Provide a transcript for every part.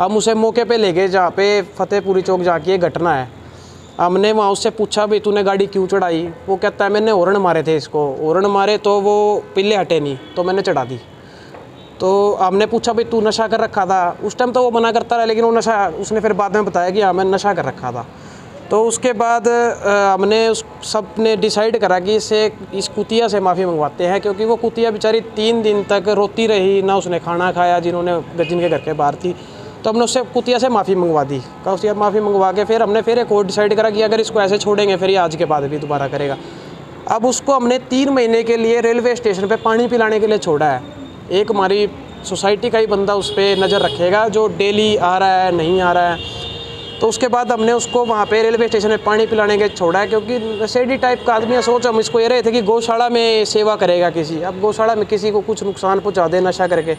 हम उसे मौके पे ले गए जहाँ पे फतेहपुरी चौक जहाँ की ये घटना है। हमने वहाँ उससे पूछा भी तूने गाड़ी क्यों चढ़ाई। वो कहता है मैंने हॉर्न मारे थे, इसको हॉर्न मारे तो वो पिल्ले हटे नहीं तो मैंने चढ़ा दी। तो हमने पूछा भाई तू नशा कर रखा था। उस टाइम तो वो मना करता रहा, लेकिन वो नशा उसने फिर बाद में बताया कि हाँ मैं नशा कर रखा था। तो उसके बाद हमने उस सब ने डिसाइड करा कि इस कुतिया से माफ़ी मंगवाते हैं, क्योंकि वो कुतिया बेचारी 3 दिन तक रोती रही, ना उसने खाना खाया जिनके घर के बाहर थी। तो हमने उससे कुतिया से माफ़ी मंगवा दी। उससे माफ़ी मंगवा के फिर हमने एक और डिसाइड करा कि अगर इसको ऐसे छोड़ेंगे फिर ये आज के बाद भी दोबारा करेगा। अब उसको हमने 3 महीने के लिए रेलवे स्टेशन पे पानी पिलाने के लिए छोड़ा है। एक हमारी सोसाइटी का ही बंदा उस पर नज़र रखेगा जो डेली आ रहा है नहीं आ रहा है। तो उसके बाद हमने उसको वहाँ पे रेलवे स्टेशन में पानी पिलाने के छोड़ा है, क्योंकि नशेड़ी टाइप का आदमी है। सोच हम इसको ये रहे थे कि गौशाला में सेवा करेगा किसी, अब गौशाला में किसी को कुछ नुकसान पहुँचा दे नशा करके।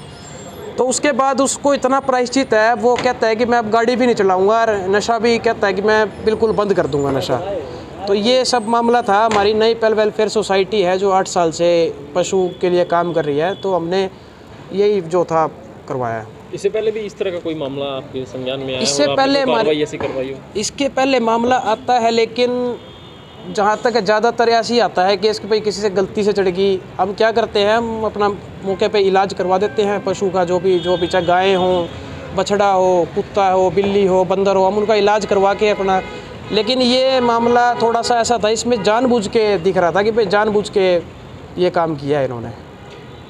तो उसके बाद उसको इतना प्रायश्चित है, वो कहता है कि मैं अब गाड़ी भी नहीं चलाऊँगा और नशा भी कहता है कि मैं बिल्कुल बंद कर दूँगा नशा। तो ये सब मामला था। हमारी नई पल वेलफेयर सोसाइटी है जो 8 साल से पशु के लिए काम कर रही है, तो हमने यही जो था करवाया। इससे पहले भी इस तरह का कोई मामला आपके संज्ञान में आया? इससे पहले ऐसी करवाई हो? इसके पहले मामला आता है, लेकिन जहाँ तक ज़्यादातर ऐसे ही आता है कि इसके भाई किसी से गलती से चढ़ गई। हम क्या करते हैं, हम अपना मौके पे इलाज करवा देते हैं पशु का, जो भी चाहे गाय हो, बछड़ा हो, कुत्ता हो, बिल्ली हो, बंदर हो, हम उनका इलाज करवा के अपना। लेकिन ये मामला थोड़ा सा ऐसा था, इसमें जानबूझ के दिख रहा था कि भाई जानबूझ के ये काम किया है इन्होंने।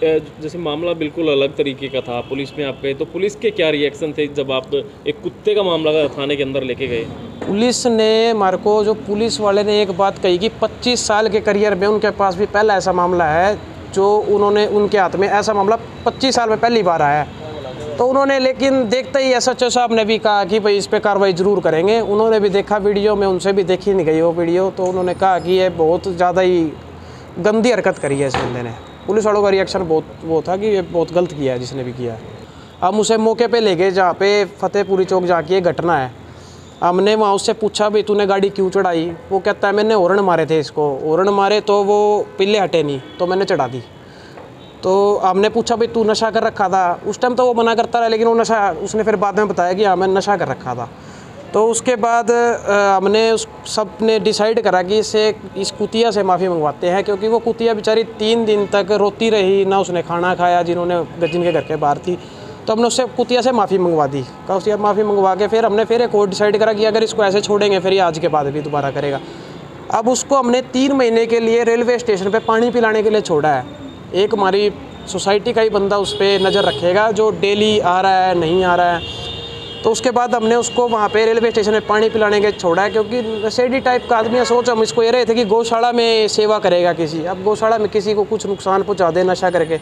जैसे मामला बिल्कुल अलग तरीके का था, पुलिस में आप गए तो पुलिस के क्या रिएक्शन थे जब आप एक कुत्ते का मामला थाने के अंदर लेके गए? पुलिस ने हमारे को, जो पुलिस वाले ने एक बात कही कि 25 साल के करियर में उनके पास भी पहला ऐसा मामला है जो उनके हाथ में ऐसा मामला 25 साल में पहली बार आया है। तो उन्होंने, लेकिन देखते ही SHO साहब ने भी कहा कि भाई इस पर कार्रवाई ज़रूर करेंगे। उन्होंने भी देखा वीडियो में, उनसे भी देखी नहीं गई वो वीडियो, तो उन्होंने कहा कि ये बहुत ज़्यादा ही गंदी हरकत करी है इस बंदे ने। पुलिस वालों का रिएक्शन बहुत वो था कि ये बहुत गलत किया है जिसने भी किया है। हम उसे मौके पे ले गए जहाँ पे फतेहपुरी चौक जहाँ की ये घटना है। हमने वहाँ उससे पूछा भी तूने गाड़ी क्यों चढ़ाई। वो कहता है मैंने हॉर्न मारे थे, इसको हॉर्न मारे तो वो पिल्ले हटे नहीं तो मैंने चढ़ा दी। तो हमने पूछा भाई तू नशा कर रखा था। उस टाइम तो वो मना करता रहा, लेकिन वो नशा उसने फिर बाद में बताया कि हाँ मैं नशा कर रखा था। तो उसके बाद हमने उस सब ने डिसाइड करा कि इस कुतिया से माफ़ी मंगवाते हैं, क्योंकि वो कुतिया बेचारी 3 दिन तक रोती रही, ना उसने खाना खाया जिनके घर के बाहर थी। तो हमने उससे कुतिया से माफ़ी मंगवा दी। उससे माफ़ी मंगवा के फिर हमने एक और डिसाइड करा कि अगर इसको ऐसे छोड़ेंगे फिर ये आज के बाद भी दोबारा करेगा। अब उसको हमने 3 महीने के लिए रेलवे स्टेशन पे पानी पिलाने के लिए छोड़ा है। एक हमारी सोसाइटी का ही बंदा उस पर नज़र रखेगा जो डेली आ रहा है नहीं आ रहा है। तो उसके बाद हमने उसको वहाँ पे रेलवे स्टेशन में पानी पिलाने के छोड़ा है, क्योंकि नशेड़ी टाइप का आदमी है। सोच हम इसको ये रहे थे कि गौशाला में सेवा करेगा किसी, अब गौशाला में किसी को कुछ नुकसान पहुँचा दे नशा करके।